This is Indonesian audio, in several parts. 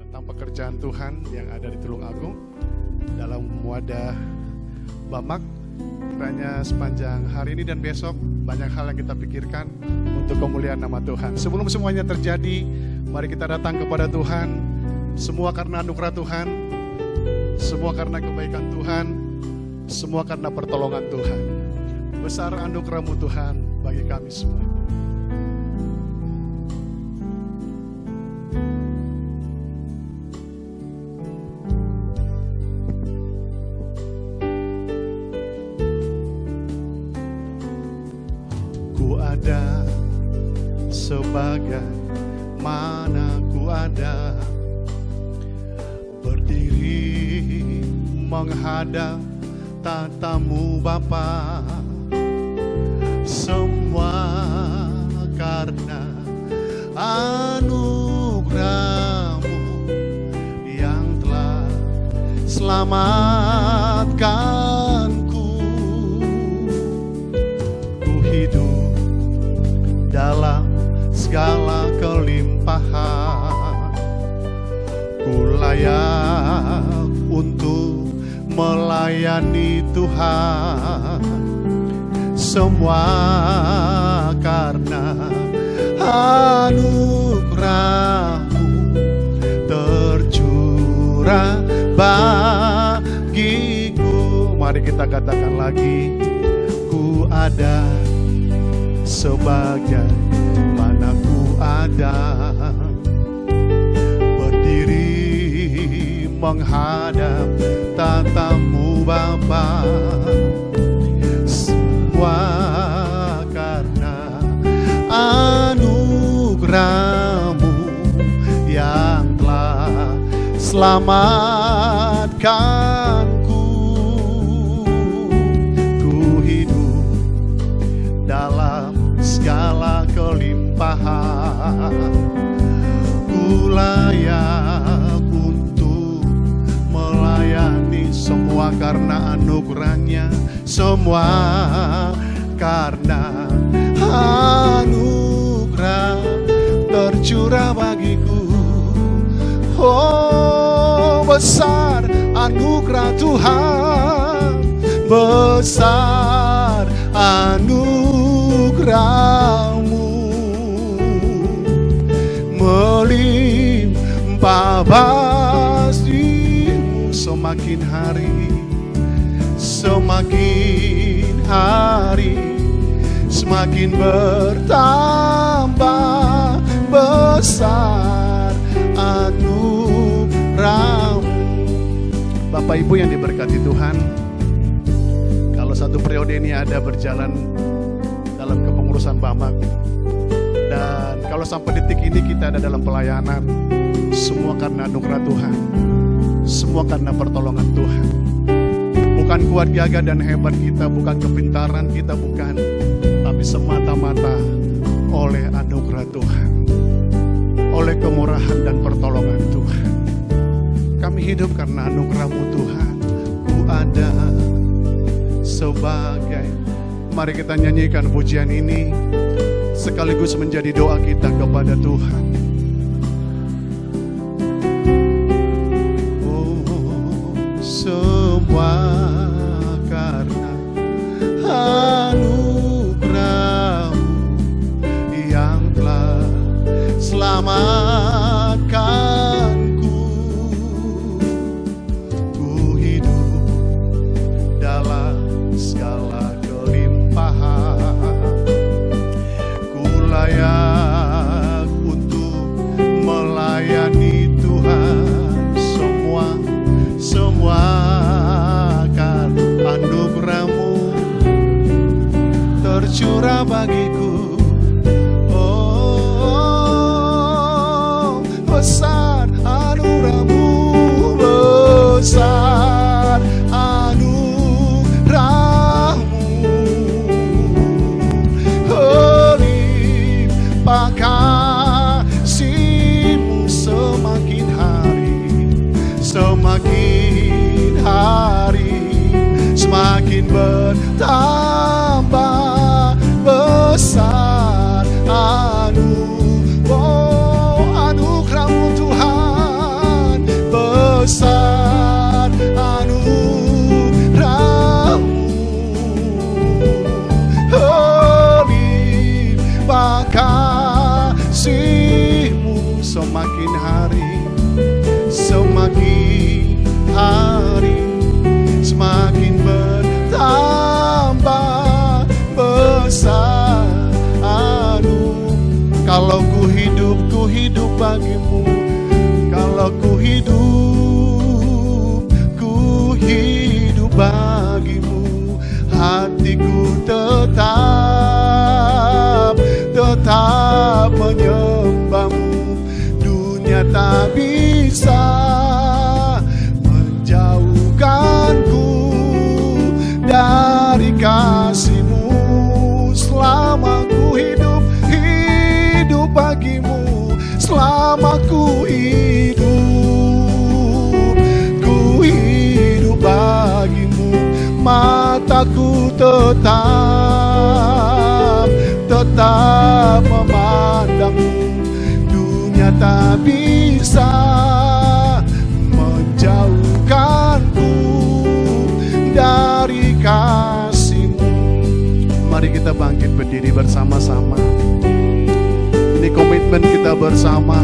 tentang pekerjaan Tuhan yang ada di Tulung Agung dalam wadah Bamak. Kiranya sepanjang hari ini dan besok banyak hal yang kita pikirkan untuk kemuliaan nama Tuhan. Sebelum semuanya terjadi, mari kita datang kepada Tuhan. Semua karena anugerah Tuhan, semua karena kebaikan Tuhan, semua karena pertolongan Tuhan. Besar anugerah-Mu Tuhan bagi kami semua. Ada sebagai mana ku ada, berdiri menghadap tatamu Bapa. Semua karena anugerah-Mu yang telah selamatkanku. Ku hidup dalam segala kelimpahan, ku layak untuk melayani Tuhan. Semua karena anugerah-Mu tercurah bagiku. Mari kita katakan lagi, ku ada sebagai mana ku ada, berdiri menghadap tatamu Bapa. Semua karena anugerah-Mu yang telah selamatkanku. Ku hidup dalam segala kelimpahan, ku layak untuk melayani. Semua karena anugerah-Nya, semua karena anugerah tercurah bagiku. Oh, besar anugerah Tuhan, besar anugerah-Mu, melimpah kasih-Mu. Semakin hari semakin bertambah besar anugerah-Mu. Bapak Ibu yang diberkati Tuhan, kalau satu periode ini ada berjalan dalam kepengurusan Bamak, dan kalau sampai detik ini kita ada dalam pelayanan, semua karena anugerah Tuhan, semua karena pertolongan Tuhan. Bukan kuat gagah dan hebat kita, bukan kepintaran kita, bukan, tapi semata-mata oleh anugerah Tuhan, oleh kemurahan dan pertolongan Tuhan. Kami hidup karena anugerah-Mu Tuhan. Ku ada sebagai, mari kita nyanyikan pujian ini sekaligus menjadi doa kita kepada Tuhan. Oh, semua karena anugerah-Mu yang telah selamatkanku. Ku hidup dalam segala kelimpahan, ku layak untuk melayani Tuhan. Semua kan anugerah-Mu tercurah bagiku. Oh, besar anugerah-Mu, besar anugerah-Mu, limpah kasih-Mu. Semakin hari semakin bertambah besar anugerah-Mu Tuhan. Kalau ku hidup bagimu. Kalau ku hidup bagimu. Hatiku tetap menyembahmu. Dunia tak bisa menjauhkanku dari kasih-Mu. Selama ku hidup bagimu. Selama ku hidup bagimu. Mataku tetap memandangmu. Dunia tak bisa menjauhkanku dari kasih-Mu. Mari kita bangkit berdiri bersama-sama. Ini komitmen kita bersama.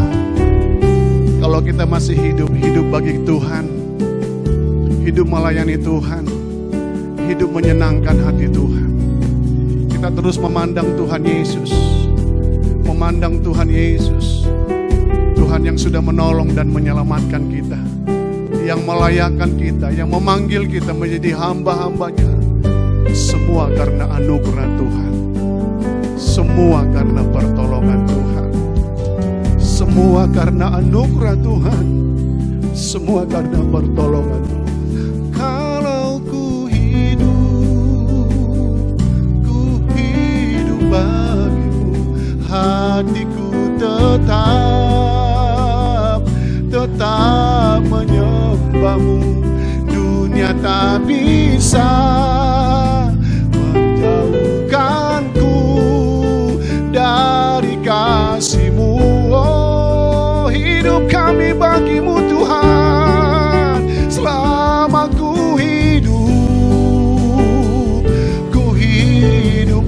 Kalau kita masih hidup bagi Tuhan, hidup melayani Tuhan, hidup menyenangkan hati Tuhan. Kita terus memandang Tuhan Yesus, memandang Tuhan Yesus, Tuhan yang sudah menolong dan menyelamatkan kita, yang melayakkan kita, yang memanggil kita menjadi hamba-hambanya. Semua karena anugerah Tuhan, semua karena pertolongan Tuhan, semua karena anugerah Tuhan, semua karena pertolongan Tuhan. Kalau ku hidup bagimu. Hatiku tetap menyembahmu. Dunia tak bisa menjauhkanku dari kasih-Mu. Oh, hidup kami bagimu Tuhan. Selama ku hidup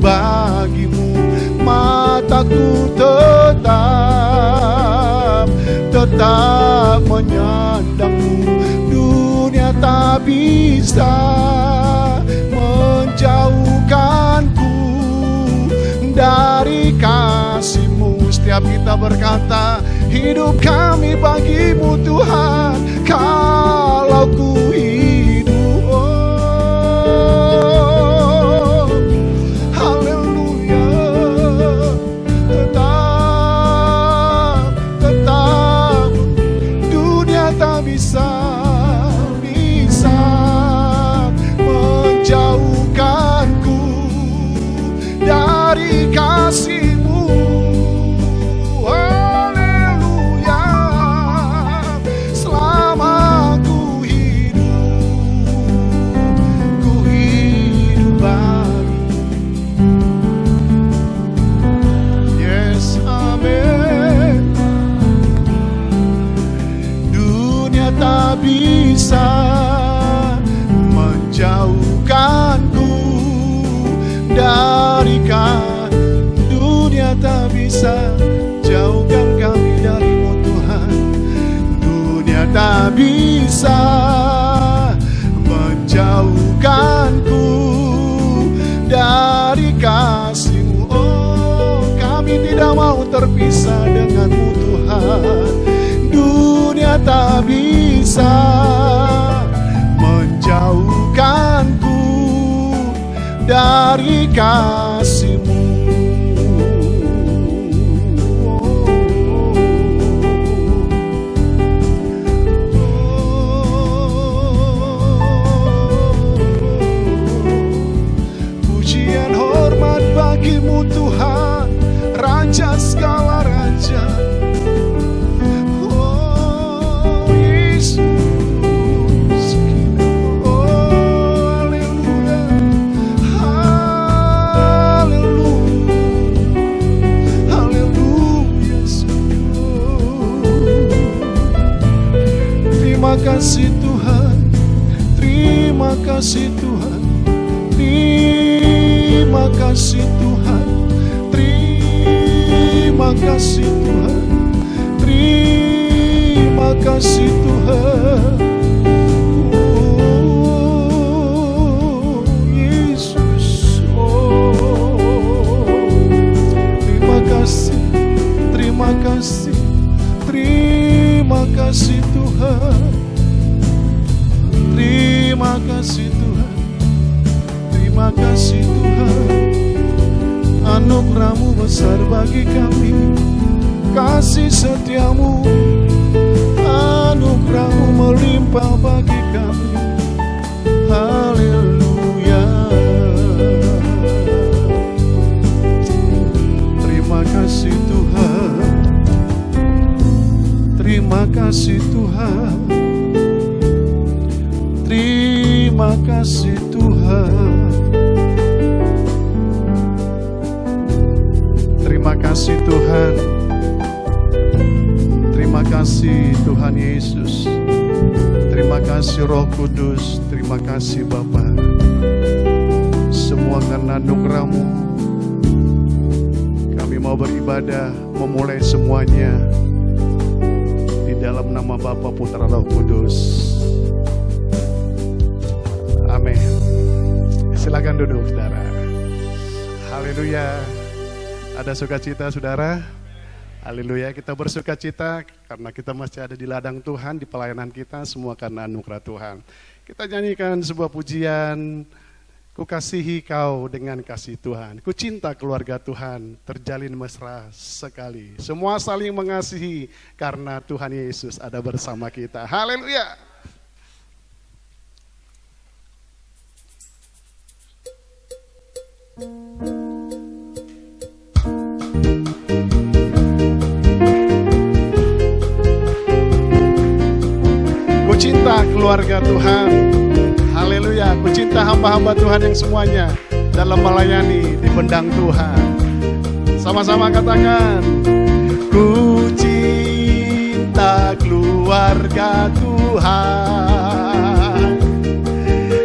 bagimu. Mataku tetap menyandangmu. Dunia tak bisa menjauhkanku dari kasih-Mu. Setiap kita berkata, hidup kami bagimu Tuhan. Kalau ku hidup, oh, haleluya, tetap dunia tak bisa menjauhkanku dari kasih-Mu. Haleluya. Selama ku hidup bagimu. Yes, amin. Dunia tak bisa menjauhkanku dari dunia tak bisa jauhkan kami dari-Mu Tuhan. Dunia tak bisa menjauhkanku dari kasih-Mu. Oh, kami tidak mau terpisah dengan-Mu Tuhan. Dunia tak bisa menjauhkanku dari kasih-Mu. Pujian hormat bagi-Mu Tuhan, Raja segala raja. Oh Yesus, terima kasih Tuhan, terima kasih Tuhan, terima kasih Tuhan, terima kasih Tuhan, terima kasih Tuhan. Oh Yesus, oh terima kasih, kasih Tuhan, terima kasih Tuhan, terima kasih Tuhan. Anugerah-Mu besar bagi kami, kasih setia-Mu, anugerah-Mu melimpah bagi kami. Haleluya. Terima kasih Tuhan, terima kasih Tuhan, terima kasih Tuhan. Terima kasih Tuhan, terima kasih Tuhan Yesus, terima kasih Roh Kudus, terima kasih Bapa. Semua karena anugerah-Mu kami mau beribadah, memulai semuanya di dalam nama Bapa, Putra, Roh Kudus. Amin. Silakan duduk saudara. Haleluya. Ada sukacita saudara? Haleluya, kita bersukacita karena kita masih ada di ladang Tuhan, di pelayanan kita, semua karena anugerah Tuhan. Kita nyanyikan sebuah pujian, ku kasihi kau dengan kasih Tuhan, ku cinta keluarga Tuhan, terjalin mesra sekali. Semua saling mengasihi karena Tuhan Yesus ada bersama kita. Haleluya. Ku cinta keluarga Tuhan, haleluya. Ku cinta hamba-hamba Tuhan yang semuanya dalam melayani di bendang Tuhan. Sama-sama katakan, ku cinta keluarga Tuhan,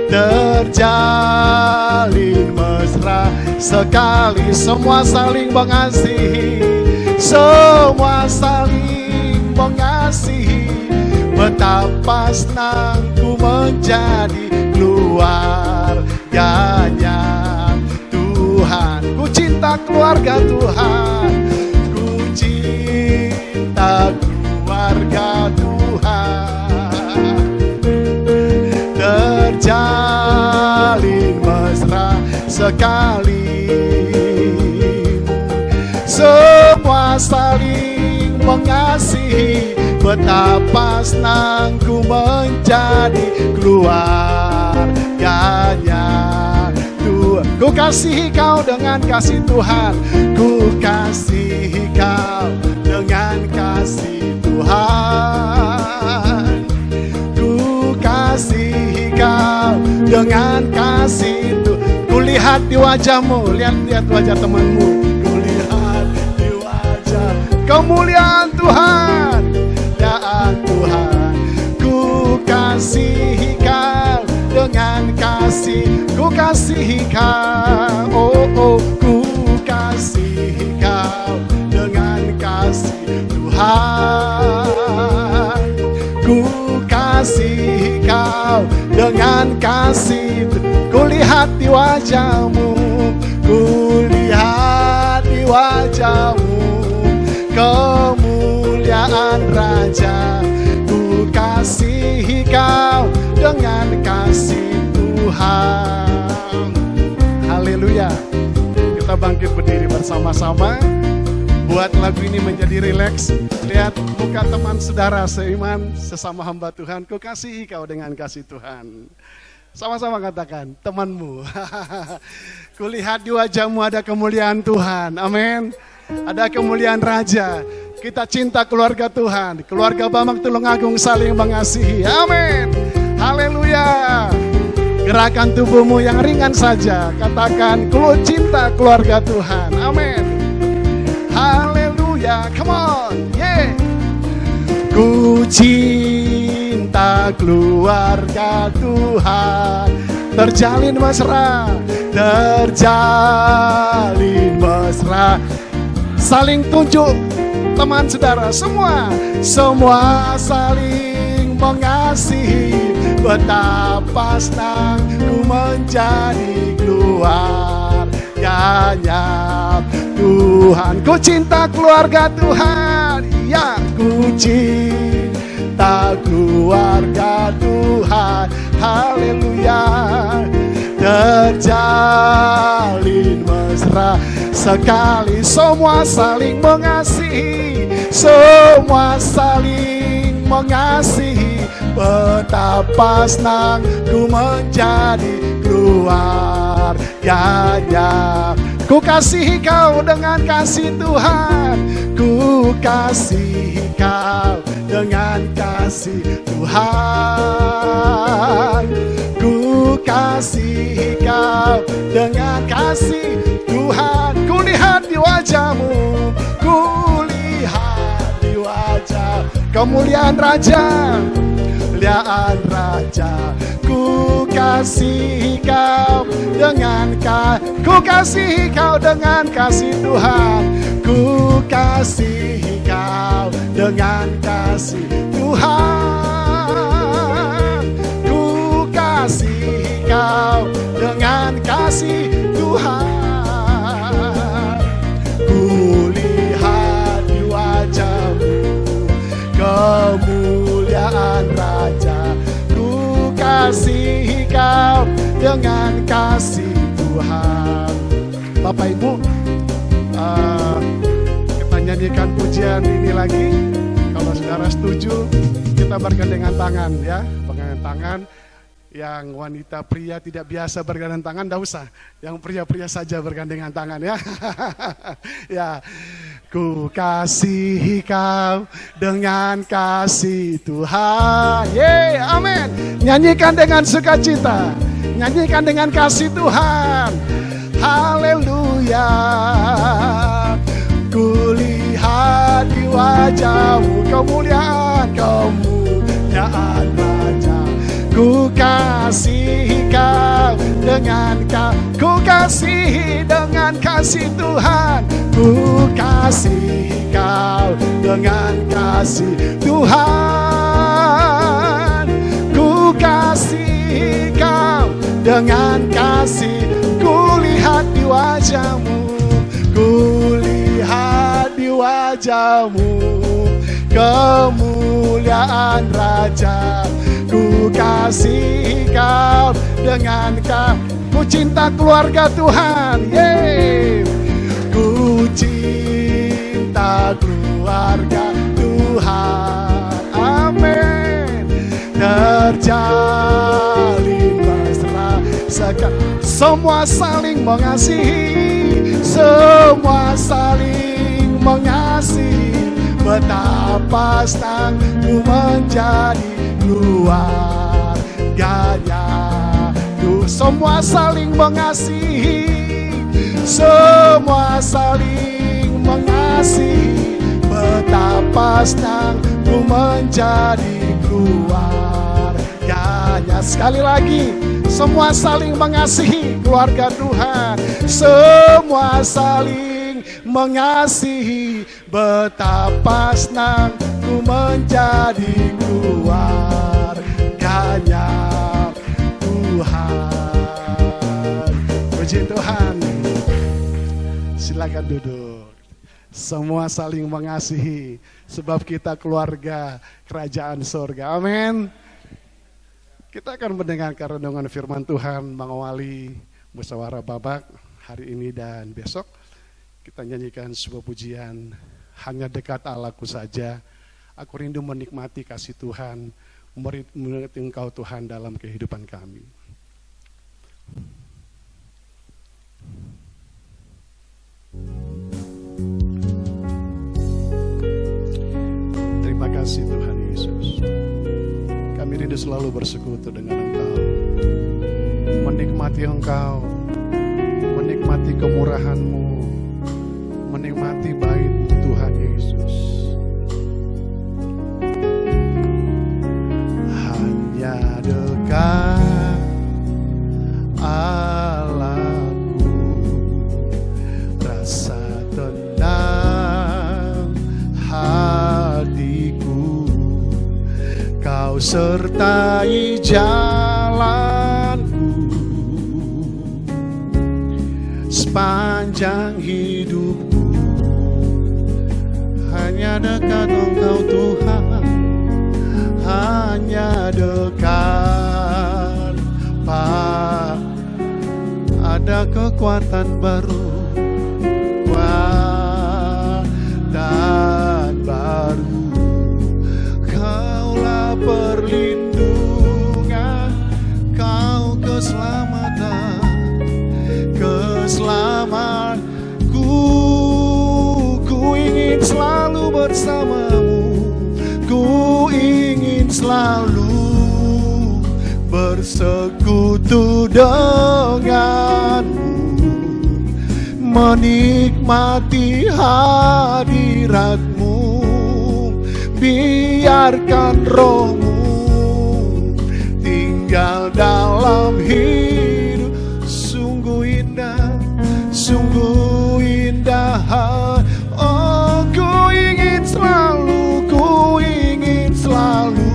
terjalin mesra sekali. Semua saling mengasihi, semua saling mengasihi. Betapa senang ku menjadi keluarganya Tuhan. Ku cinta keluarga Tuhan, ku cinta keluarga Tuhan, terjalin mesra sekali. Semua saling mengasihi, betapa senang ku menjadi keluarganya Tuhan. Ku kasihi kau dengan kasih Tuhan, ku kasihi kau dengan kasih Tuhan, ku kasihi kau dengan kasih Tuhan. Ku lihat di wajahmu, lihat wajah temanmu, ku lihat di wajah kemuliaan Tuhan. Tuhan, ku kasihi kau dengan kasih, ku kasihi kau, ku kasihi kau dengan kasih Tuhan, ku kasihi kau dengan kasih. Ku lihat di wajahmu, ku lihat di wajahmu kemuliaan Raja. Ku kasihi kau dengan kasih Tuhan. Haleluya. Kita bangkit berdiri bersama-sama, buat lagu ini menjadi rileks. Lihat muka teman saudara seiman, sesama hamba Tuhan. Ku kasihi kau dengan kasih Tuhan. Sama-sama katakan, temanmu. Kulihat di wajahmu ada kemuliaan Tuhan. Amin. Ada kemuliaan Raja. Kita cinta keluarga Tuhan. Keluarga Bamak Tulungagung saling mengasihi. Amin. Haleluya. Gerakan tubuhmu yang ringan saja. Katakan, ku cinta keluarga Tuhan. Amin. Haleluya. Come on. Yeah. Ku cinta keluarga Tuhan, terjalin mesra, terjalin mesra. Saling tunjuk teman saudara semua saling mengasihi. Betapa senang ku menjadi keluarganya Tuhan. Ku cinta keluarga Tuhan, ya ku cinta cinta keluarga Tuhan. Haleluya. Terjalin mesra sekali, semua saling mengasihi, semua saling mengasihi. Betapa senang ku menjadi keluarganya. Ku kasihi kau dengan kasih Tuhan, ku kasihi kau dengan kasih Tuhan, ku kasihi kau dengan kasih Tuhan. Ku lihat di wajahmu, ku lihat di wajah kemuliaan Raja, kemuliaan Raja. Ku kasihi kau dengan ku kasihi kau dengan kasih Tuhan, ku kasihi kau dengan kasih Tuhan, ku kasihi kau dengan kasih Tuhan. Ku lihat di wajahmu kemuliaan Raja, ku kasihi kau dengan kasih Tuhan. Bapak Ibu, kita nyanyikan pujian ini lagi. Kalau saudara setuju, kita bergandengan tangan ya, bergandengan tangan. Yang wanita pria tidak biasa bergandengan tangan, tidak usah. Yang pria-pria saja bergandengan tangan ya. Ya, ku kasihi kau dengan kasih Tuhan. Yeay, amin. Nyanyikan dengan sukacita, nyanyikan dengan kasih Tuhan. Haleluya. Ku lihat di wajahmu kemuliaan, kemuliaan Raja. Ku kasihi kau dengan ku kasihi dengan kasih Tuhan, ku kasihi kau dengan kasih Tuhan, ku kasihi kau dengan kasih. Ku lihat di wajahmu, ku lihat di wajahmu kemuliaan Raja. Ku kasihi kau dengan ku cinta keluarga Tuhan. Yeay. Ku cinta keluarga Tuhan. Amin. Terjalin mesra sekali, semua saling mengasihi, semua saling mengasihi. Betapa senang ku menjadi keluarganya. Ku semua saling mengasihi, semua saling mengasihi. Betapa senang ku menjadi keluarganya. Sekali lagi, semua saling mengasihi keluarga Tuhan, semua saling mengasihi. Betapa senang ku menjadi keluarganya Tuhan. Puji Tuhan. Silakan duduk. Semua saling mengasihi sebab kita keluarga kerajaan surga. Amin. Kita akan mendengarkan renungan firman Tuhan mengawali musyawarah Babak hari ini dan besok. Kita nyanyikan sebuah pujian, hanya dekat Allahku saja. Aku rindu menikmati kasih Tuhan, menikmati Engkau Tuhan dalam kehidupan kami. Terima kasih Tuhan Yesus. Kami rindu selalu bersekutu dengan Engkau, menikmati Engkau, menikmati kemurahan-Mu, menikmati baik Tuhan Yesus. Hanya dekat Allahku, rasa tenang hatiku. Kau sertai jalanku sepanjang hidupku. Hanya dekat Engkau Tuhan, kekuatan baru, kekuatan baru. Kaulah perlindungan, Kau keselamatan, keselamatanku. Ku ingin selalu bersamamu, ku ingin selalu bersekutu denganmu, menikmati hadiratmu. Biarkan rohmu tinggal dalam hidup. Sungguh indah, sungguh indah. Oh, ku ingin selalu, ku ingin selalu.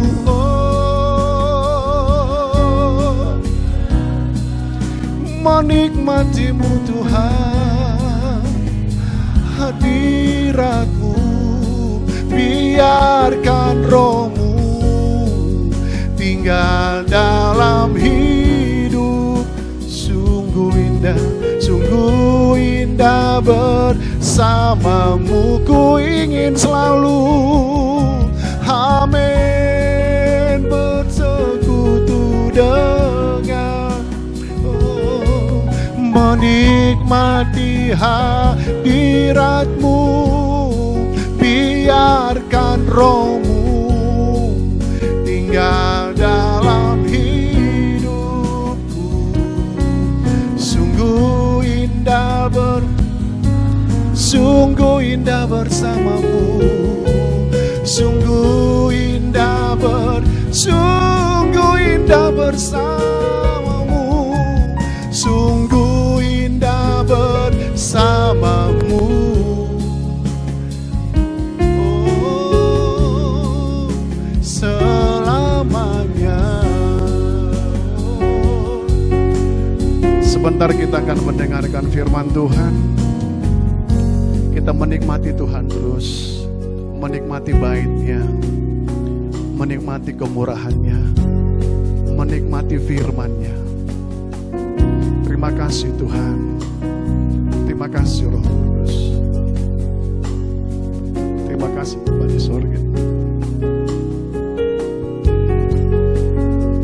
Menikmatimu Tuhan, hadiratmu. Biarkan rohmu tinggal dalam hidup. Sungguh indah bersamamu. Ku ingin selalu, amin, bersekutu dengan, menikmati hadiratmu. Biarkan rohmu tinggal dalam hidupku. Sungguh indah bersamamu. Sungguh indah bersamamu. Sungguh indah bersamamu. Sebentar kita akan mendengarkan firman Tuhan. Kita menikmati Tuhan terus, menikmati bait-Nya, menikmati kemurahan-Nya, menikmati firman-Nya. Terima kasih Tuhan, terima kasih Roh Kudus, terima kasih Bapa di sorga.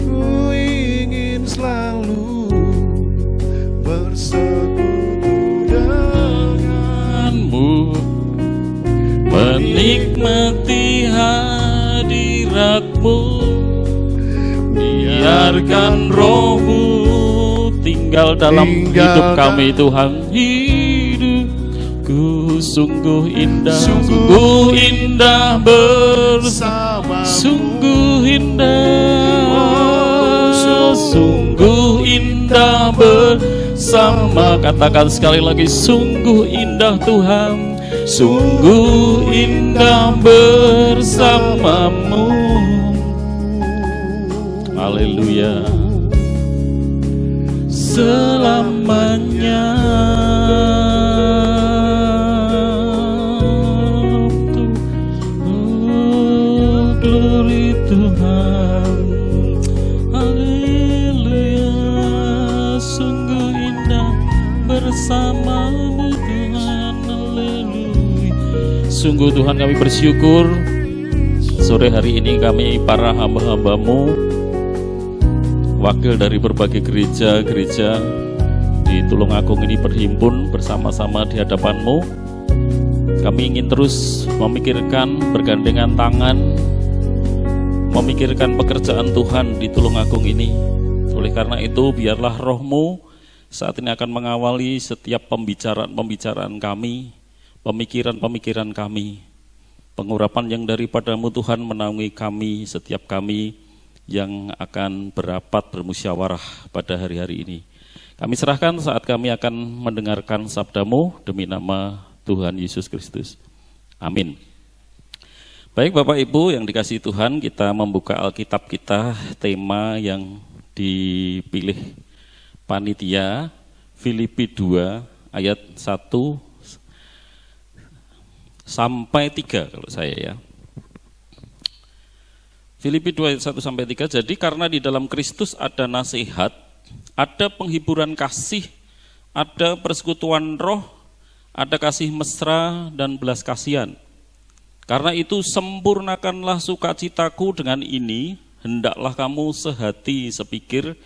Ku ingin selalu bersekutu denganmu, menikmati hadiratmu. Biarkan rohmu tinggal dalam hidup kami Tuhan. Hidupku sungguh indah, sungguh indah bersama, sungguh indah, sungguh indah bersama. Katakan sekali lagi, sungguh indah Tuhan, sungguh indah bersamamu. Haleluya. Selamanya glory Tuhan. Haleluya. Sungguh indah bersamamu Tuhan. Haleluya. Sungguh Tuhan, kami bersyukur sore hari ini kami para hamba-hamba-Mu, wakil dari berbagai gereja-gereja di Tulungagung ini berhimpun bersama-sama di hadapan-Mu. Kami ingin terus memikirkan bergandengan tangan, memikirkan pekerjaan Tuhan di Tulungagung ini. Oleh karena itu, biarlah Roh-Mu saat ini akan mengawali setiap pembicaraan-pembicaraan kami, pemikiran-pemikiran kami. Pengurapan yang daripada-Mu Tuhan menaungi kami, setiap kami yang akan berapat bermusyawarah pada hari-hari ini. Kami serahkan saat kami akan mendengarkan sabda-Mu demi nama Tuhan Yesus Kristus. Amin. Baik Bapak Ibu yang dikasihi Tuhan, kita membuka Alkitab kita, tema yang dipilih panitia Filipi 2 ayat 1 sampai 3 kalau saya ya. Filipi 2 ayat 1 sampai 3. Jadi karena di dalam Kristus ada nasihat, ada penghiburan kasih, ada persekutuan roh, ada kasih mesra dan belas kasihan. Karena itu sempurnakanlah sukacitaku dengan ini, hendaklah kamu sehati sepikir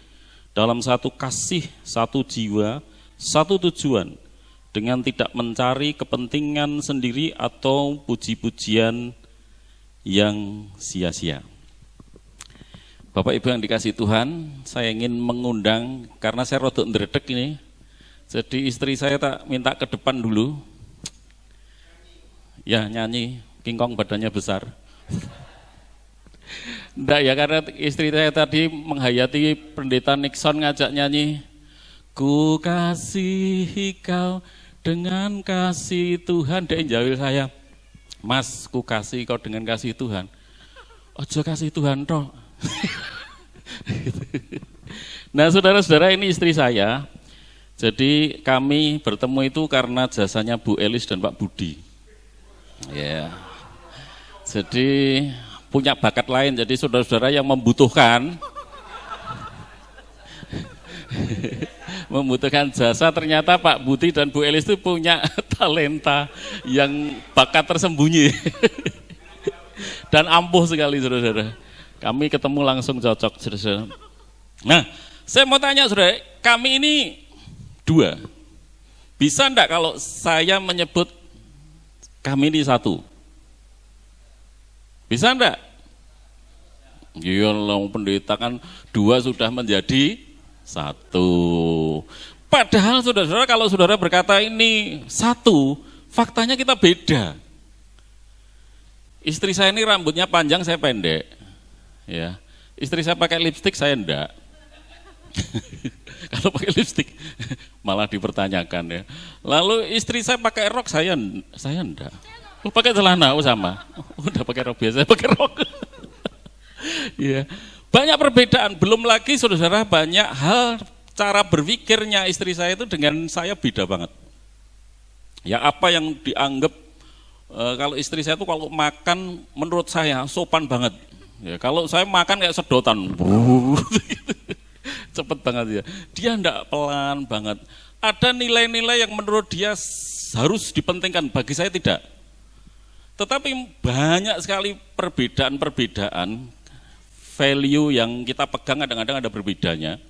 dalam satu kasih, satu jiwa, satu tujuan, dengan tidak mencari kepentingan sendiri atau puji-pujian yang sia-sia. Bapak Ibu yang dikasihi Tuhan, saya ingin mengundang, karena saya rodok ndredeg ini, jadi istri saya tak minta ke depan dulu. Ya nyanyi, King Kong badannya besar. Enggak ya, karena istri saya tadi menghayati pendeta Nixon ngajak nyanyi, ku kasihi kau dengan kasih Tuhan. Dia jawil saya, Mas, ku kasih kau dengan kasih Tuhan. Ojo kasih Tuhan toh. Nah saudara-saudara, ini istri saya. Jadi kami bertemu itu karena jasanya Bu Elis dan Pak Budi. Ya. Jadi punya bakat lain, jadi saudara-saudara yang membutuhkan jasa, ternyata Pak Budi dan Bu Elis itu punya talenta yang bakat tersembunyi dan ampuh sekali saudara-saudara. Kami ketemu langsung cocok saudara-saudara. Nah, saya mau tanya saudara, kami ini dua. Bisa enggak kalau saya menyebut kami ini satu? Bisa enggak? Iya, pendeta kan dua sudah menjadi satu. Padahal saudara-saudara, kalau saudara berkata ini satu, faktanya kita beda. Istri saya ini rambutnya panjang, saya pendek. Ya. Istri saya pakai lipstik, saya enggak. Kalau pakai lipstik malah dipertanyakan ya. Lalu istri saya pakai rok, saya enggak. Pakai celana sama. Udah pakai rok biasa, pakai rok. Ya. Banyak perbedaan, belum lagi saudara banyak hal cara berpikirnya istri saya itu dengan saya beda banget. Ya apa yang dianggap kalau istri saya itu kalau makan menurut saya sopan banget. Ya, kalau saya makan kayak sedotan. Cepet banget ya. Dia enggak, pelan banget. Ada nilai-nilai yang menurut dia harus dipentingkan, bagi saya tidak. Tetapi banyak sekali perbedaan-perbedaan value yang kita pegang kadang-kadang ada berbedanya.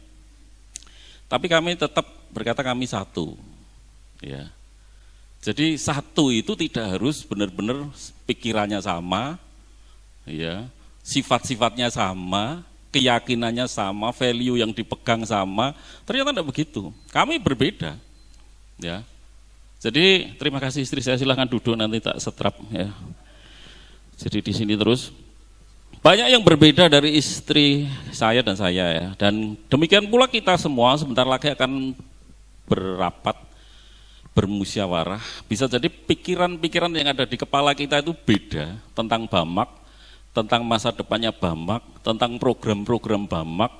Tapi kami tetap berkata kami satu. Ya. Jadi satu itu tidak harus benar-benar pikirannya sama, ya, sifat-sifatnya sama, keyakinannya sama, value yang dipegang sama. Ternyata tidak begitu. Kami berbeda. Ya. Jadi terima kasih istri saya, silahkan duduk nanti tak setrap ya. Jadi di sini terus. Banyak yang berbeda dari istri saya dan saya ya. Dan demikian pula kita semua sebentar lagi akan berapat, bermusyawarah. Bisa jadi pikiran-pikiran yang ada di kepala kita itu beda tentang Bamak, tentang masa depannya Bamak, tentang program-program Bamak,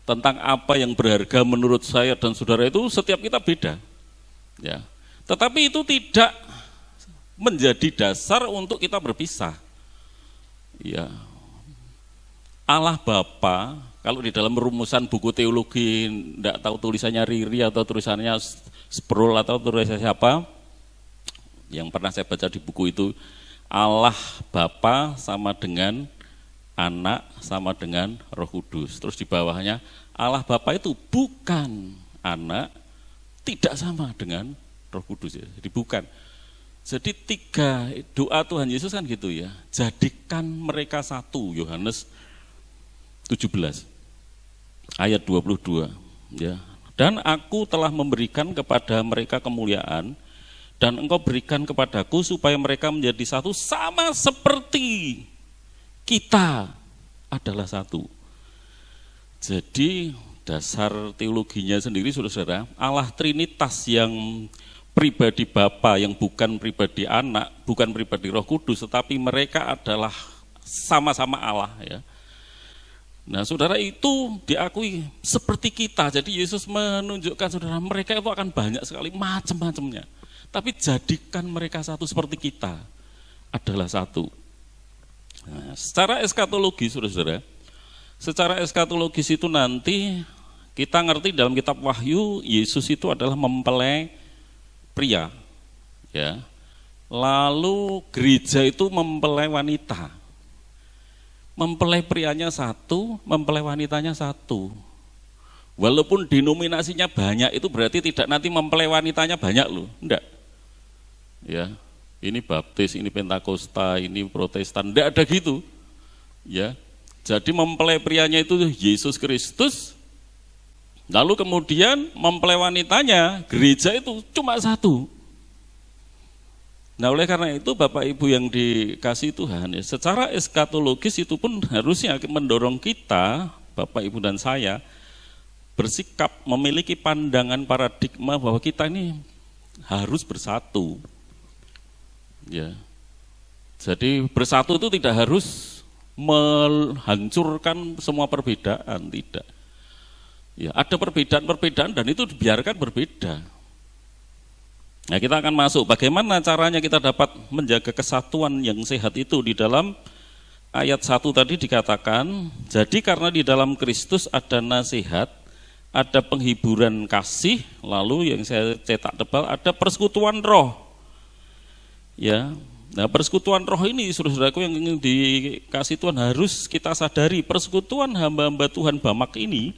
tentang apa yang berharga menurut saya dan saudara itu setiap kita beda. Ya. Tetapi itu tidak menjadi dasar untuk kita berpisah. Ya. Allah Bapa, kalau di dalam rumusan buku teologi, tidak tahu tulisannya Riri atau tulisannya Sproul atau tulisannya siapa, yang pernah saya baca di buku itu, Allah Bapa sama dengan Anak sama dengan Roh Kudus. Terus di bawahnya, Allah Bapa itu bukan Anak, tidak sama dengan Roh Kudus ya. Jadi bukan. Jadi tiga doa Tuhan Yesus kan gitu ya. Jadikan mereka satu, Yohanes 17 ayat 22 ya. Dan aku telah memberikan kepada mereka kemuliaan dan engkau berikan kepadaku supaya mereka menjadi satu sama seperti kita adalah satu. Jadi dasar teologinya sendiri saudara, Allah Trinitas yang pribadi Bapa, yang bukan pribadi Anak, bukan pribadi Roh Kudus, tetapi mereka adalah sama-sama Allah ya. Nah saudara, itu diakui seperti kita. Jadi Yesus menunjukkan saudara, mereka itu akan banyak sekali macam-macamnya. Tapi jadikan mereka satu seperti kita adalah satu. Nah, secara eskatologi saudara, secara eskatologis itu nanti Kita ngerti dalam kitab Wahyu, Yesus itu adalah mempelai pria. Ya. Lalu gereja itu mempelai wanita. Mempelai prianya satu, mempelai wanitanya satu. Walaupun denominasinya banyak, itu berarti tidak nanti mempelai wanitanya banyak loh, enggak. Ya, ini Baptis, ini Pentakosta, ini Protestan, enggak ada gitu. Ya, jadi mempelai prianya itu Yesus Kristus, lalu kemudian mempelai wanitanya gereja itu cuma satu. Nah, oleh karena itu Bapak Ibu yang dikasihi Tuhan, ya, secara eskatologis itu pun harusnya mendorong kita, Bapak Ibu dan saya, bersikap memiliki pandangan paradigma bahwa kita ini harus bersatu. Ya. Jadi bersatu itu tidak harus menghancurkan semua perbedaan, tidak. Ya, ada perbedaan-perbedaan dan itu dibiarkan berbeda. Nah, kita akan masuk bagaimana caranya kita dapat menjaga kesatuan yang sehat itu. Di dalam ayat 1 tadi dikatakan, jadi karena di dalam Kristus ada nasihat, ada penghiburan kasih, lalu yang saya cetak tebal ada persekutuan roh. Ya, nah persekutuan roh ini saudara-saudaraku yang ingin dikasih Tuhan harus kita sadari, persekutuan hamba-hamba Tuhan Bamak ini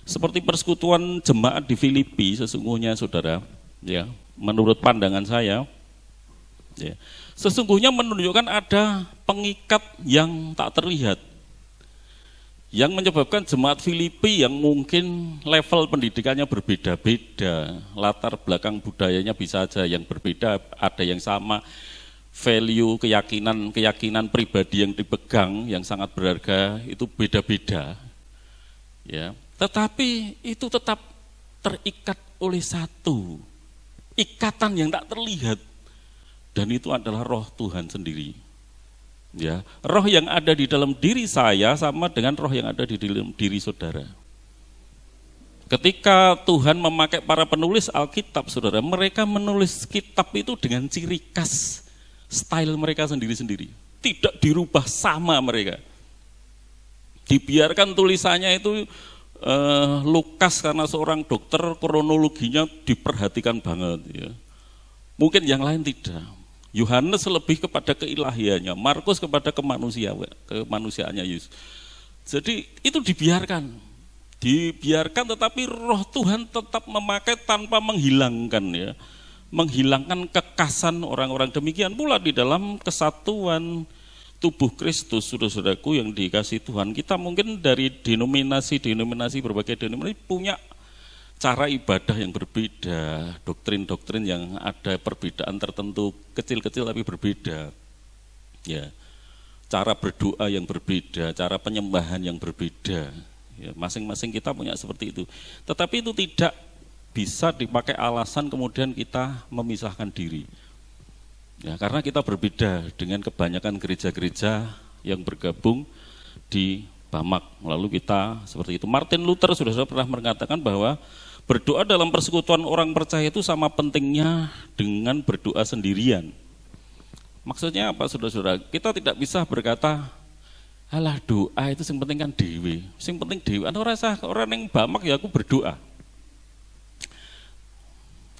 seperti persekutuan jemaat di Filipi sesungguhnya saudara, ya, menurut pandangan saya, ya, sesungguhnya menunjukkan ada pengikat yang tak terlihat, yang menyebabkan jemaat Filipi yang mungkin level pendidikannya berbeda-beda, latar belakang budayanya bisa saja yang berbeda, ada yang sama, value, keyakinan pribadi yang dipegang yang sangat berharga itu beda-beda. Ya, tetapi itu tetap terikat oleh satu ikatan yang tak terlihat, dan itu adalah roh Tuhan sendiri. Ya, roh yang ada di dalam diri saya sama dengan roh yang ada di dalam diri saudara. Ketika Tuhan memakai para penulis Alkitab, saudara, mereka menulis kitab itu dengan ciri khas style mereka sendiri-sendiri. Tidak dirubah sama mereka. Dibiarkan tulisannya itu Lukas karena seorang dokter kronologinya diperhatikan banget. Ya. Mungkin yang lain tidak. Yohanes lebih kepada keilahiannya, Markus kepada kemanusiaannya Yesus. Jadi itu dibiarkan tetapi roh Tuhan tetap memakai tanpa menghilangkan, ya, menghilangkan kekasan orang-orang. Demikian pula di dalam kesatuan tubuh Kristus, saudara-saudaraku yang dikasihi Tuhan, kita mungkin dari berbagai denominasi punya cara ibadah yang berbeda, doktrin-doktrin yang ada perbedaan tertentu, kecil-kecil tapi berbeda. Ya. Cara berdoa yang berbeda, cara penyembahan yang berbeda. Ya, masing-masing kita punya seperti itu. Tetapi itu tidak bisa dipakai alasan kemudian kita memisahkan diri. Ya, karena kita berbeda dengan kebanyakan gereja-gereja yang bergabung di Bamak. Lalu kita seperti itu. Martin Luther sudah pernah mengatakan bahwa berdoa dalam persekutuan orang percaya itu sama pentingnya dengan berdoa sendirian. Maksudnya apa, saudara-saudara? Kita tidak bisa berkata, alah doa itu yang penting kan dewe. Yang penting dewe. Orang yang Bamak ya aku berdoa.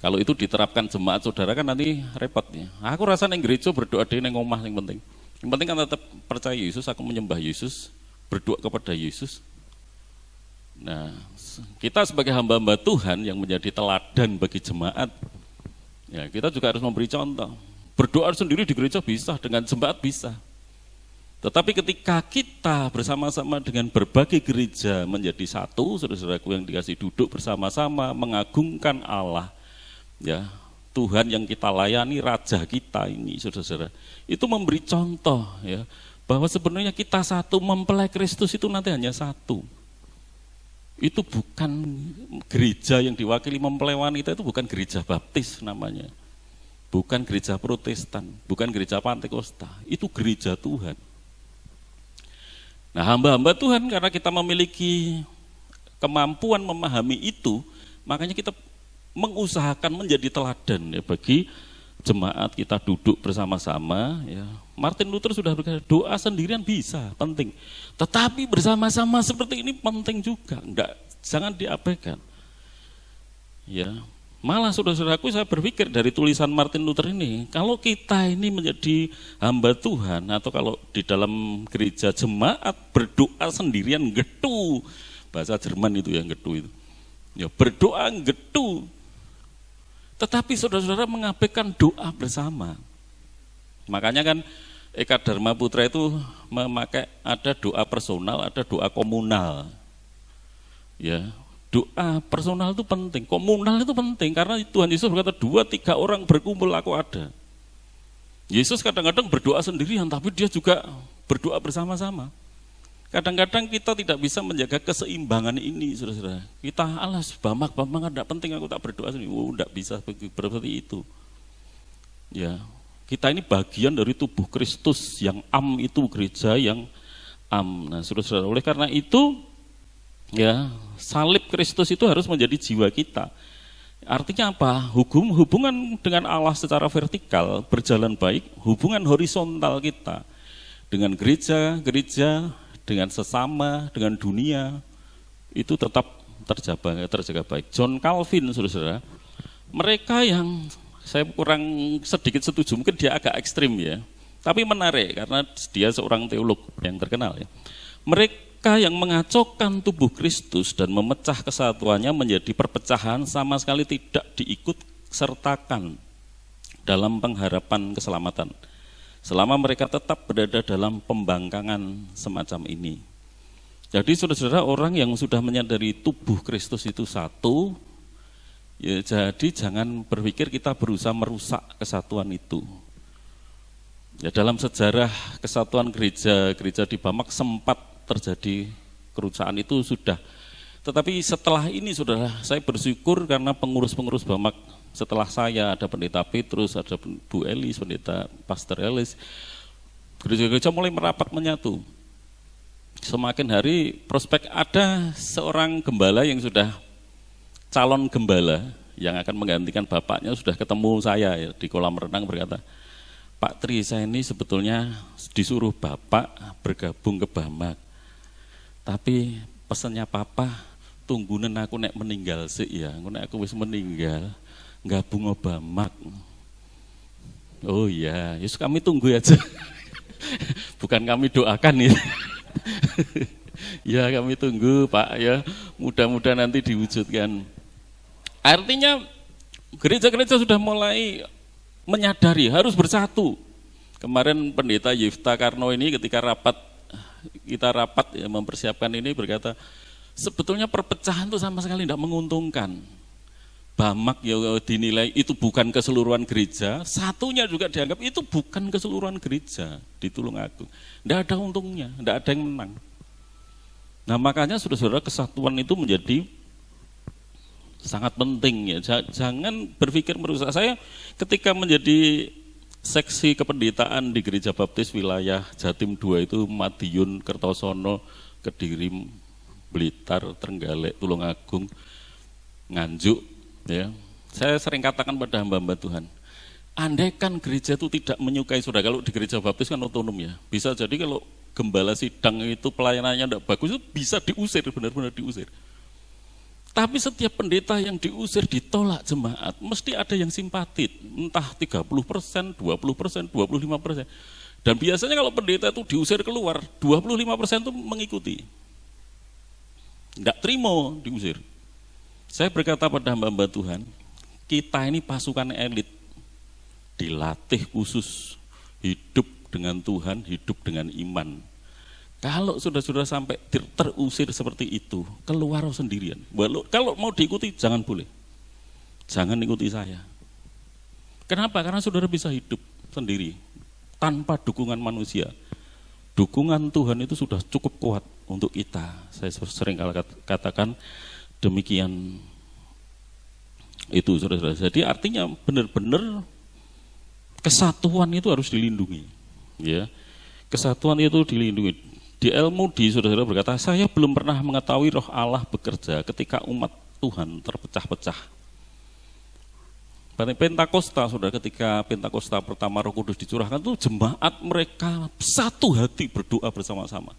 Kalau itu diterapkan jemaat saudara kan nanti repot ya. Aku rasa neng gereja berdoa deh neng omah yang penting. Yang penting kan tetap percaya Yesus, aku menyembah Yesus, berdoa kepada Yesus. Nah, kita sebagai hamba-hamba Tuhan yang menjadi teladan bagi jemaat, ya kita juga harus memberi contoh. Berdoa sendiri di gereja bisa, dengan jemaat bisa. Tetapi ketika kita bersama-sama dengan berbagai gereja menjadi satu, saudara-saudaraku yang dikasih duduk bersama-sama, mengagungkan Allah, ya Tuhan yang kita layani, Raja kita ini, saudara-saudara, itu memberi contoh, ya, bahwa sebenarnya kita satu, mempelai Kristus itu nanti hanya satu. Itu bukan gereja yang diwakili mempelai wanita, itu bukan gereja Baptis namanya, bukan gereja Protestan, bukan gereja Pentakosta, itu gereja Tuhan. Nah, hamba-hamba Tuhan karena kita memiliki kemampuan memahami itu, makanya kita mengusahakan menjadi teladan, ya, bagi jemaat. Kita duduk bersama-sama, ya. Martin Luther sudah berkata, doa sendirian bisa, penting. Tetapi bersama-sama seperti ini penting juga. Enggak Jangan diabaikan. Ya, malah saudara-saudaraku saya berpikir dari tulisan Martin Luther ini, kalau kita ini menjadi hamba Tuhan atau kalau di dalam gereja jemaat berdoa sendirian getu, bahasa Jerman itu yang getu itu. Ya, berdoa getu. Tetapi saudara-saudara mengabaikan doa bersama. Makanya kan Eka Dharma Putra itu memakai ada doa personal, ada doa komunal. Ya, doa personal itu penting, komunal itu penting karena Tuhan Yesus berkata 2-3 orang berkumpul aku ada. Yesus kadang-kadang berdoa sendirian tapi dia juga berdoa bersama-sama. Kadang-kadang kita tidak bisa menjaga keseimbangan ini, saudara-saudara. Kita alas bamak tidak penting aku tak berdoa sendiri. Tidak bisa seperti itu. Ya, kita ini bagian dari tubuh Kristus yang itu gereja yang Nah, saudara-saudara, oleh karena itu ya, salib Kristus itu harus menjadi jiwa kita. Artinya apa? Hubungan dengan Allah secara vertikal berjalan baik, hubungan horizontal kita dengan gereja, dengan sesama, dengan dunia itu tetap terjaga baik. John Calvin, saudara-saudara, mereka yang saya kurang sedikit setuju, mungkin dia agak ekstrim ya, tapi menarik karena dia seorang teolog yang terkenal ya. Mereka yang mengacaukan tubuh Kristus dan memecah kesatuannya menjadi perpecahan sama sekali tidak diikut sertakan dalam pengharapan keselamatan. Selama mereka tetap berada dalam pembangkangan semacam ini. Jadi saudara-saudara, orang yang sudah menyadari tubuh Kristus itu satu, ya jadi jangan berpikir kita berusaha merusak kesatuan itu. Ya, dalam sejarah kesatuan gereja di Bamak sempat terjadi kerusakan itu sudah. Tetapi setelah ini saudara, saya bersyukur karena pengurus-pengurus Bamak setelah saya ada pendeta Petrus, ada Bu Elis, pendeta Pastor Elis, gereja-gereja mulai merapat menyatu. Semakin hari prospek ada seorang gembala yang sudah calon gembala yang akan menggantikan bapaknya sudah ketemu saya ya, di kolam renang berkata, Pak Tri, saya ini sebetulnya disuruh Bapak bergabung ke Bamak. Tapi pesannya Papa, tunggunen aku nek meninggal sih ya, nek aku wis meninggal, gabung ke Bamak. Oh iya, Yesus kami tunggu aja. Bukan kami doakan ya. Ya kami tunggu Pak ya, mudah-mudahan nanti diwujudkan. Artinya gereja-gereja sudah mulai menyadari harus bersatu. Kemarin pendeta Yifta Karno ini ketika kita rapat ya, mempersiapkan ini berkata, sebetulnya perpecahan itu sama sekali tidak menguntungkan. Bamak ya dinilai itu bukan keseluruhan gereja, satunya juga dianggap itu bukan keseluruhan gereja di Tulungagung. Tidak ada untungnya, tidak ada yang menang. Nah makanya saudara-saudara, kesatuan itu menjadi sangat penting ya. Jangan berpikir merusak. Saya ketika menjadi seksi kependetaan di Gereja Baptis wilayah Jatim 2 itu Madiun, Kertosono, Kediri, Blitar, Trenggalek, Tulungagung, Nganjuk ya. Saya sering katakan pada hamba-hamba Tuhan, andaikan gereja itu tidak menyukai saudara, kalau di Gereja Baptis kan otonom ya. Bisa jadi kalau gembala sidang itu pelayanannya tidak bagus, itu bisa diusir, benar-benar diusir. Tapi setiap pendeta yang diusir ditolak jemaat, mesti ada yang simpatit, entah 30%, 20%, 25%. Dan biasanya kalau pendeta itu diusir keluar, 25% itu mengikuti. Enggak terima diusir. Saya berkata pada hamba-hamba Tuhan, kita ini pasukan elit, dilatih khusus, hidup dengan Tuhan, hidup dengan iman. Kalau saudara-saudara sampai terusir seperti itu, keluar sendirian. Kalau mau diikuti, jangan boleh. Jangan ikuti saya. Kenapa? Karena saudara bisa hidup sendiri, tanpa dukungan manusia. Dukungan Tuhan itu sudah cukup kuat untuk kita. Saya sering katakan demikian itu saudara-saudara. Jadi artinya benar-benar kesatuan itu harus dilindungi. Ya, kesatuan itu dilindungi. Di Elmudi saudara-saudara berkata, saya belum pernah mengetahui roh Allah bekerja ketika umat Tuhan terpecah-pecah. Pentakosta, saudara, ketika Pentakosta pertama Roh Kudus dicurahkan itu jemaat mereka satu hati berdoa bersama-sama.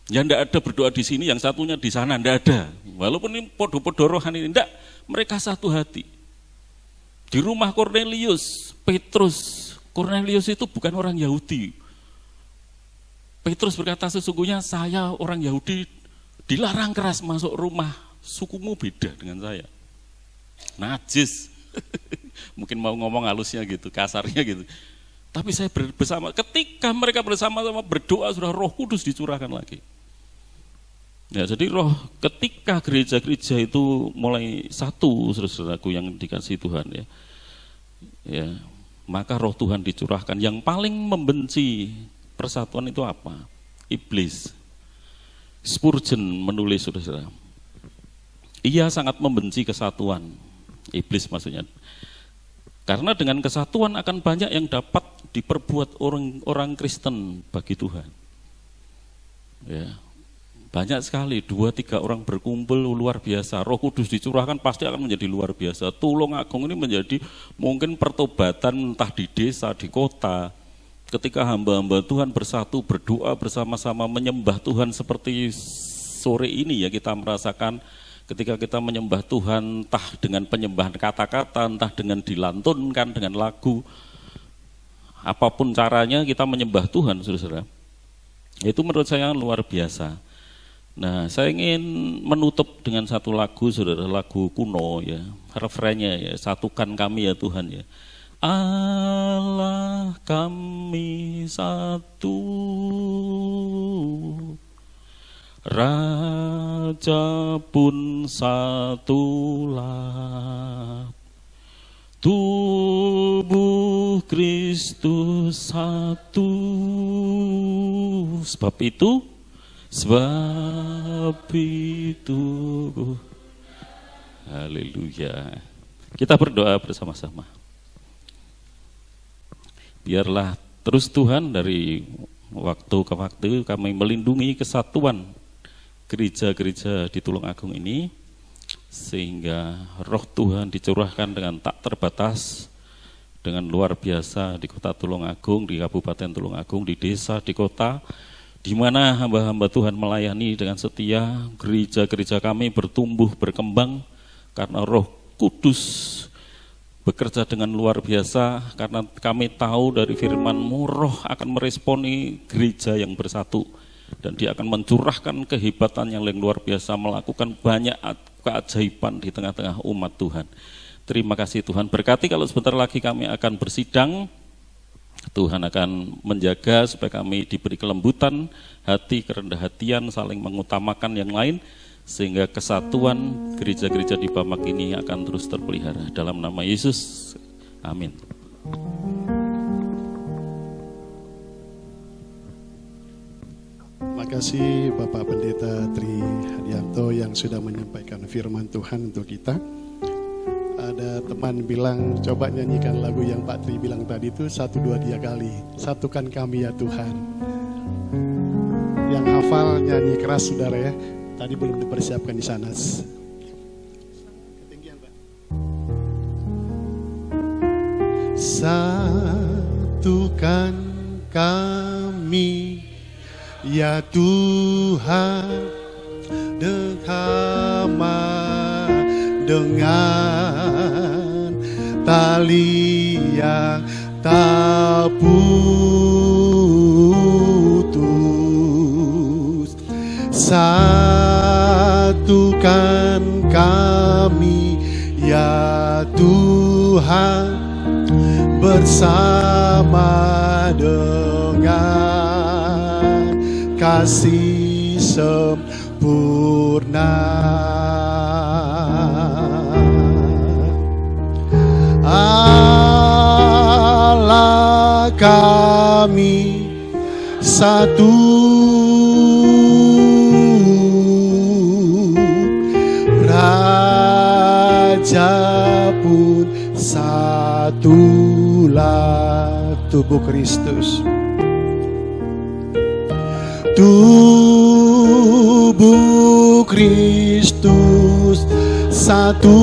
Ya ndak ada berdoa di sini, yang satunya di sana, ndak ada. Walaupun ini podo-podo rohani ini, ndak, mereka satu hati. Di rumah Kornelius, Petrus, Kornelius itu bukan orang Yahudi. Petrus berkata, sesungguhnya saya orang Yahudi dilarang keras masuk rumah, sukumu beda dengan saya. Najis. Mungkin mau ngomong halusnya gitu, kasarnya gitu. Tapi saya bersama, ketika mereka bersama-sama berdoa, sudah Roh Kudus dicurahkan lagi. Ya, jadi ketika gereja-gereja itu mulai satu, saudaraku yang dikasih Tuhan ya. Ya, maka Roh Tuhan dicurahkan. Yang paling membenci persatuan itu apa? Iblis. Spurgeon menulis, saudara. Ia sangat membenci kesatuan. Iblis maksudnya. Karena dengan kesatuan akan banyak yang dapat diperbuat orang Kristen bagi Tuhan. Ya, banyak sekali, 2-3 orang berkumpul luar biasa. Roh Kudus dicurahkan pasti akan menjadi luar biasa. Tulungagung ini menjadi mungkin pertobatan entah di desa, di kota. Ketika hamba-hamba Tuhan bersatu, berdoa bersama-sama, menyembah Tuhan seperti sore ini ya kita merasakan. Ketika kita menyembah Tuhan, entah dengan penyembahan kata-kata, entah dengan dilantunkan, dengan lagu, apapun caranya kita menyembah Tuhan, saudara-saudara. Itu menurut saya luar biasa. Nah, saya ingin menutup dengan satu lagu, saudara, lagu kuno ya, refrennya ya, satukan kami ya Tuhan ya. Allah kami satu, Raja pun satulah, tubuh Kristus satu. Sebab itu, haleluya. Kita berdoa bersama-sama. Biarlah terus Tuhan dari waktu ke waktu kami melindungi kesatuan gereja-gereja di Tulungagung ini, sehingga Roh Tuhan dicurahkan dengan tak terbatas, dengan luar biasa di kota Tulungagung, di Kabupaten Tulungagung, di desa, di kota, di mana hamba-hamba Tuhan melayani dengan setia. Gereja-gereja kami bertumbuh, berkembang, karena Roh Kudus bekerja dengan luar biasa, karena kami tahu dari firman-Mu, Roh akan meresponi gereja yang bersatu. Dan dia akan mencurahkan kehebatan yang luar biasa, melakukan banyak keajaiban di tengah-tengah umat Tuhan. Terima kasih Tuhan, berkati kalau sebentar lagi kami akan bersidang. Tuhan akan menjaga supaya kami diberi kelembutan hati, kerendah hatian, saling mengutamakan yang lain, sehingga kesatuan gereja-gereja di Bamak ini akan terus terpelihara. Dalam nama Yesus, amin. Terima kasih Bapak Pendeta Tri Hadianto yang sudah menyampaikan firman Tuhan untuk kita. Ada teman bilang, coba nyanyikan lagu yang Pak Tri bilang tadi itu 1, 2, 3 kali. Satukan kami ya Tuhan. Yang hafal nyanyi keras saudara ya. Tadi belum dipersiapkan di sana. Ketinggian Pak. Satukan kami ya Tuhan, dengan tali yang tak putus. Satukan kami ya Tuhan, bersama dengan kasih sempurna. Allah kami satu, Raja pun satulah, tubuh Kristus. Tubuh Kristus satu.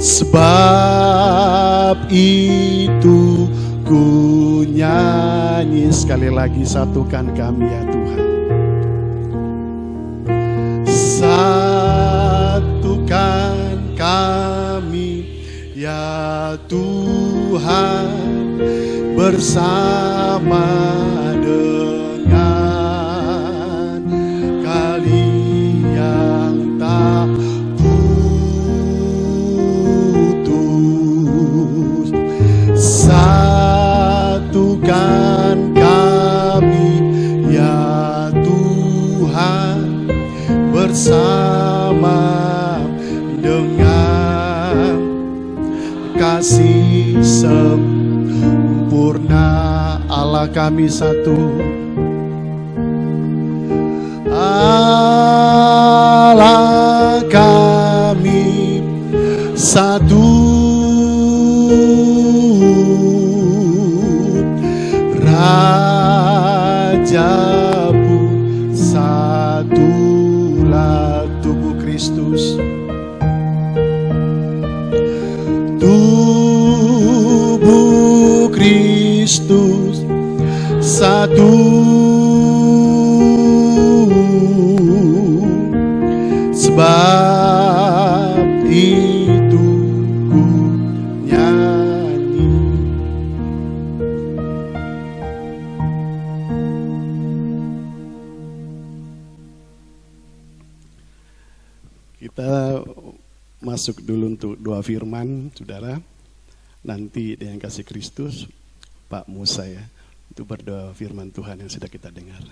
Sebab itu ku nyanyikan nyanyi sekali lagi, satukan kami ya Tuhan. Satukan kami ya Tuhan, bersama dengan Kali yang tak putus. Satukan kami ya Tuhan, bersama dengan kasih sempurna Allah kami satu. Allah kami satu, Rajaku satulah tubuh Kristus. Tubuh Kristus satu, sebab itu ku nyanyi. Kita masuk dulu untuk doa firman, saudara. Nanti dengan kasih Kristus, Pak Musa ya, untuk berdoa firman Tuhan yang sudah kita dengar.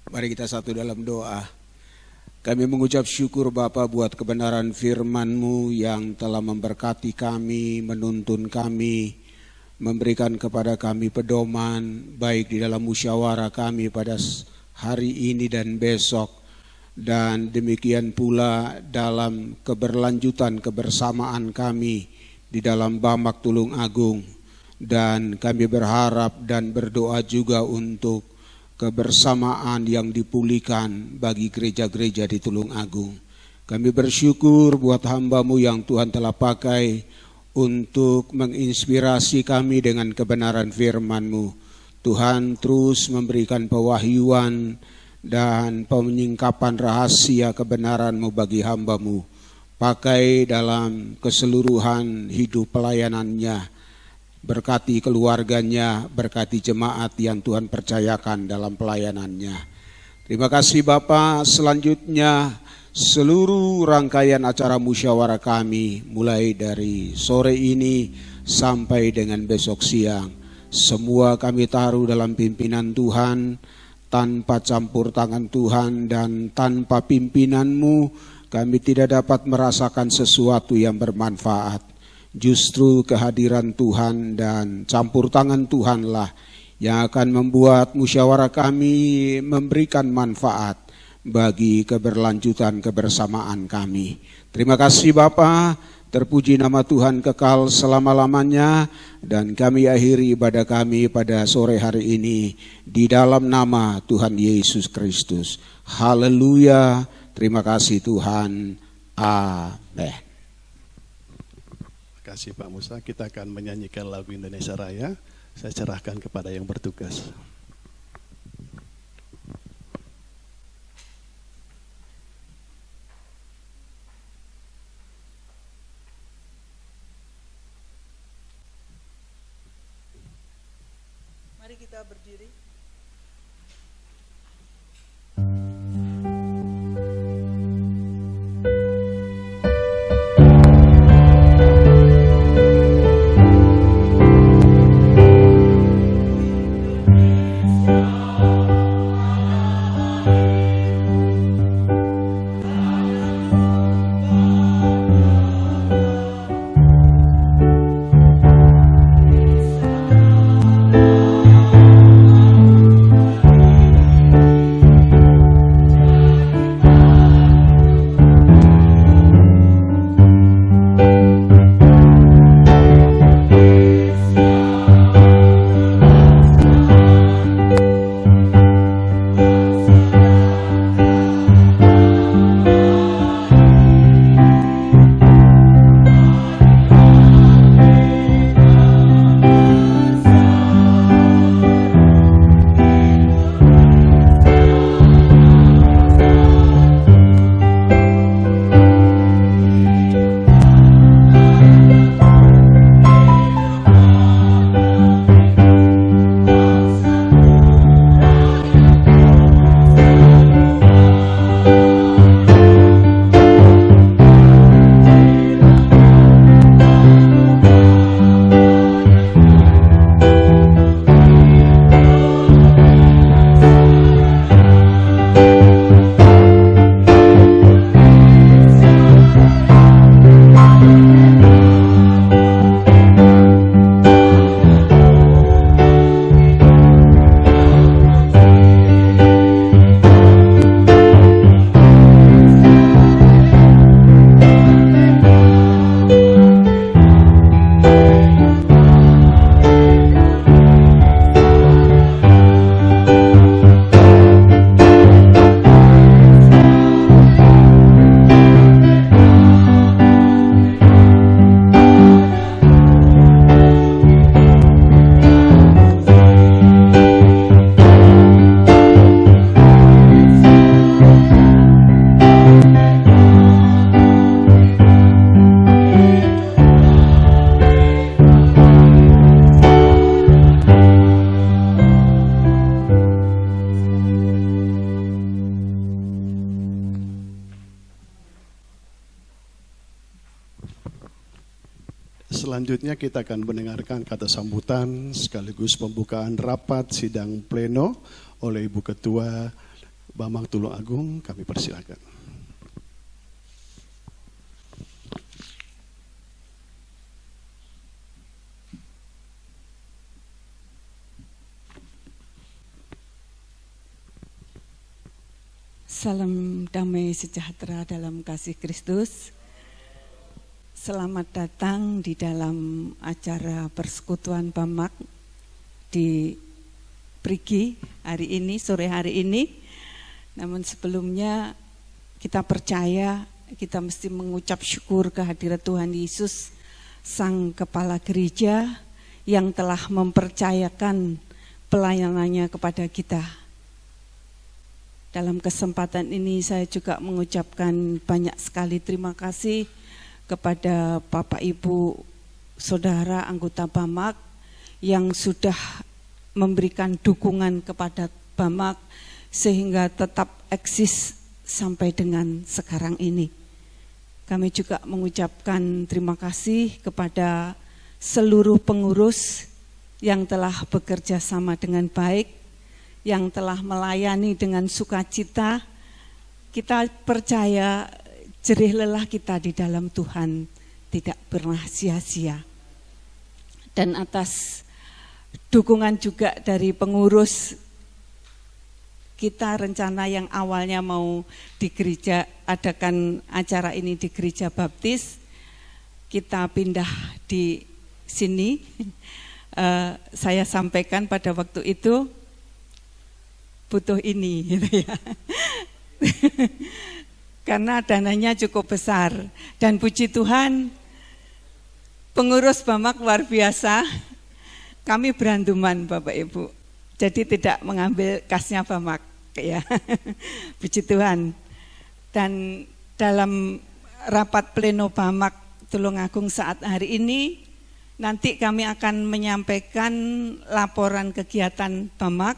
Mari kita satu dalam doa. Kami mengucap syukur Bapa buat kebenaran firman-Mu yang telah memberkati kami, menuntun kami, memberikan kepada kami pedoman baik di dalam musyawarah kami pada hari ini dan besok, dan demikian pula dalam keberlanjutan kebersamaan kami di dalam Bamak Tulung Agung. Dan kami berharap dan berdoa juga untuk kebersamaan yang dipulihkan bagi gereja-gereja di Tulung Agung. Kami bersyukur buat hamba-Mu yang Tuhan telah pakai untuk menginspirasi kami dengan kebenaran firman-Mu. Tuhan terus memberikan pewahyuan dan penyingkapan rahasia kebenaran-Mu bagi hamba-Mu. Pakai dalam keseluruhan hidup pelayanannya. Berkati keluarganya, berkati jemaat yang Tuhan percayakan dalam pelayanannya. Terima kasih Bapa. Selanjutnya seluruh rangkaian acara musyawarah kami mulai dari sore ini sampai dengan besok siang, semua kami taruh dalam pimpinan Tuhan. Tanpa campur tangan Tuhan dan tanpa pimpinan-Mu, kami tidak dapat merasakan sesuatu yang bermanfaat. Justru kehadiran Tuhan dan campur tangan Tuhanlah yang akan membuat musyawarah kami memberikan manfaat bagi keberlanjutan kebersamaan kami. Terima kasih Bapa, terpuji nama Tuhan kekal selama-lamanya, dan kami akhiri ibadah kami pada sore hari ini di dalam nama Tuhan Yesus Kristus. Haleluya, terima kasih Tuhan. Amin. Terima kasih Pak Musa. Kita akan menyanyikan lagu Indonesia Raya. Saya serahkan kepada yang bertugas. Mari kita berdiri. selanjutnya kita akan mendengarkan kata sambutan sekaligus pembukaan rapat sidang pleno oleh Ibu Ketua Bambang Tulungagung. Kami persilakan. Salam damai sejahtera dalam kasih Kristus. Selamat datang di dalam acara persekutuan Bamak di Prigi hari ini, sore hari ini. Namun sebelumnya kita percaya kita mesti mengucap syukur kehadirat Tuhan Yesus, Sang Kepala Gereja yang telah mempercayakan pelayanannya kepada kita. Dalam kesempatan ini saya juga mengucapkan banyak sekali terima kasih kepada Bapak Ibu Saudara anggota Bamak yang sudah memberikan dukungan kepada Bamak sehingga tetap eksis sampai dengan sekarang ini. Kami juga mengucapkan terima kasih kepada seluruh pengurus yang telah bekerja sama dengan baik, yang telah melayani dengan sukacita. Kita percaya jerih lelah kita di dalam Tuhan tidak pernah sia-sia. Dan atas dukungan juga dari pengurus kita, rencana yang awalnya mau di gereja, adakan acara ini di gereja baptis, kita pindah di sini. Saya sampaikan pada waktu itu butuh ini gitu ya. Karena dananya cukup besar dan puji Tuhan pengurus Bamak luar biasa. Kami berantuman Bapak Ibu, jadi tidak mengambil kasnya Bamak ya. Puji Tuhan. Dan dalam rapat pleno Bamak Tulungagung saat hari ini, nanti kami akan menyampaikan laporan kegiatan Bamak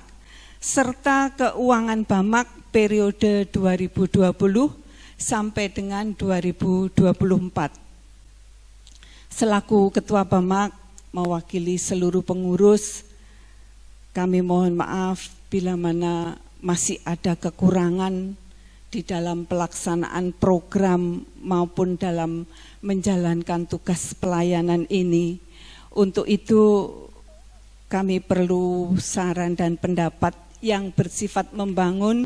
serta keuangan Bamak periode 2020 sampai dengan 2024. Selaku Ketua Bamak mewakili seluruh pengurus, kami mohon maaf bila mana masih ada kekurangan di dalam pelaksanaan program maupun dalam menjalankan tugas pelayanan ini. Untuk itu kami perlu saran dan pendapat yang bersifat membangun,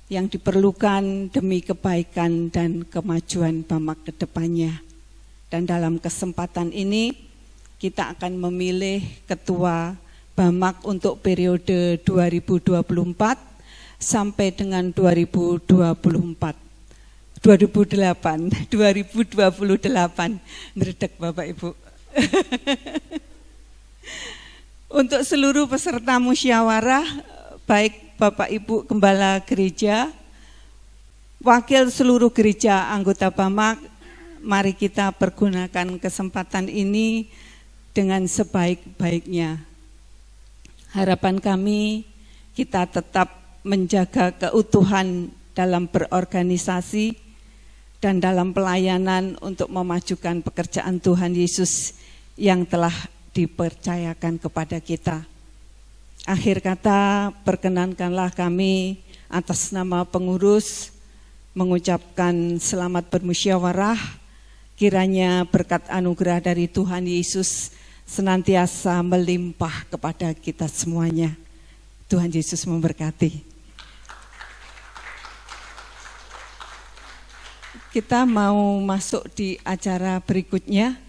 yang diperlukan demi kebaikan dan kemajuan Bamak ke depannya. Dan dalam kesempatan ini kita akan memilih ketua Bamak untuk periode 2024 sampai dengan 2028. Ngeredek Bapak Ibu. Untuk seluruh peserta musyawarah, baik Bapak Ibu Gembala Gereja, wakil seluruh gereja anggota Bamak, mari kita pergunakan kesempatan ini dengan sebaik-baiknya. Harapan kami kita tetap menjaga keutuhan dalam berorganisasi dan dalam pelayanan untuk memajukan pekerjaan Tuhan Yesus yang telah dipercayakan kepada kita. Akhir kata, perkenankanlah kami atas nama pengurus mengucapkan selamat bermusyawarah. Kiranya berkat anugerah dari Tuhan Yesus senantiasa melimpah kepada kita semuanya. Tuhan Yesus memberkati. Kita mau masuk di acara berikutnya,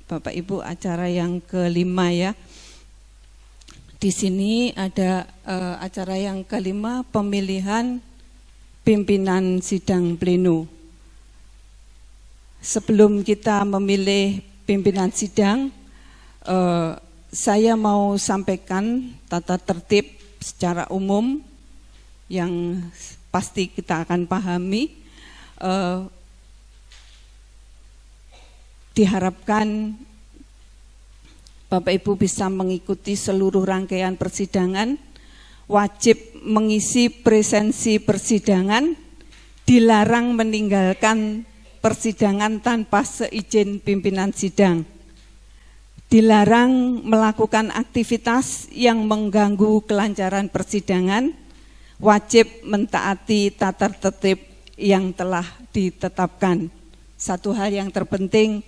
Bapak Ibu, acara yang kelima ya. Di sini ada acara yang kelima, pemilihan pimpinan sidang pleno. Sebelum kita memilih pimpinan sidang, saya mau sampaikan tata tertib secara umum yang pasti kita akan pahami. Diharapkan Bapak Ibu bisa mengikuti seluruh rangkaian persidangan, wajib mengisi presensi persidangan, dilarang meninggalkan persidangan tanpa seizin pimpinan sidang. dilarang melakukan aktivitas yang mengganggu kelancaran persidangan, wajib mentaati tata tertib yang telah ditetapkan. Satu hal yang terpenting,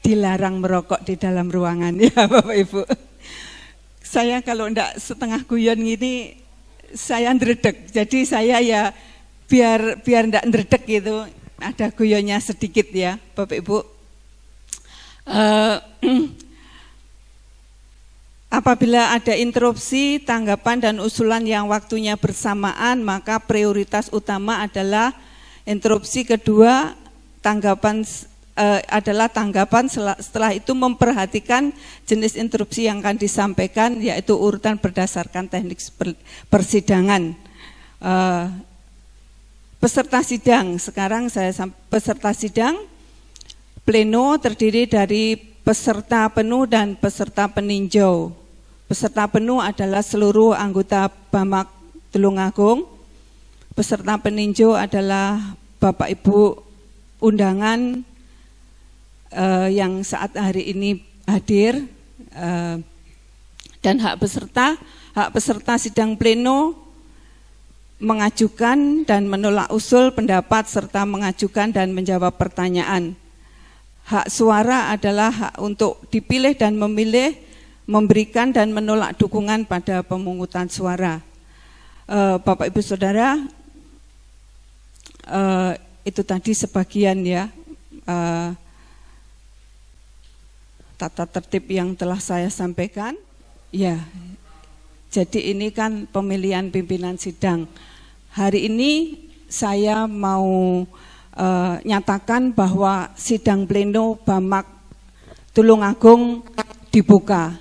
dilarang merokok di dalam ruangan ya Bapak Ibu. Saya kalau enggak setengah guyon gini, saya ndredeg. Jadi saya ya biar enggak ndredeg gitu, ada guyonnya sedikit ya Bapak Ibu. Apabila ada interupsi, tanggapan dan usulan yang waktunya bersamaan, maka prioritas utama adalah interupsi. Kedua, tanggapan setelah itu memperhatikan jenis interupsi yang akan disampaikan, yaitu urutan berdasarkan teknik persidangan. Peserta sidang, sekarang peserta sidang pleno terdiri dari peserta penuh dan peserta peninjau. Peserta penuh adalah seluruh anggota BAMAK Tulungagung. Peserta peninjau adalah Bapak Ibu undangan yang saat hari ini hadir, dan hak peserta sidang pleno mengajukan dan menolak usul pendapat serta mengajukan dan menjawab pertanyaan. Hak suara adalah hak untuk dipilih dan memilih, memberikan dan menolak dukungan pada pemungutan suara. Bapak Ibu Saudara, itu tadi sebagian ya tata tertib yang telah saya sampaikan. Ya, jadi ini kan pemilihan pimpinan sidang. Hari ini saya mau nyatakan bahwa sidang pleno BAMAK Tulungagung dibuka.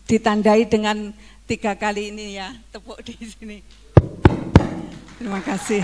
Ditandai dengan 3 kali ini ya, tepuk di sini. Terima kasih.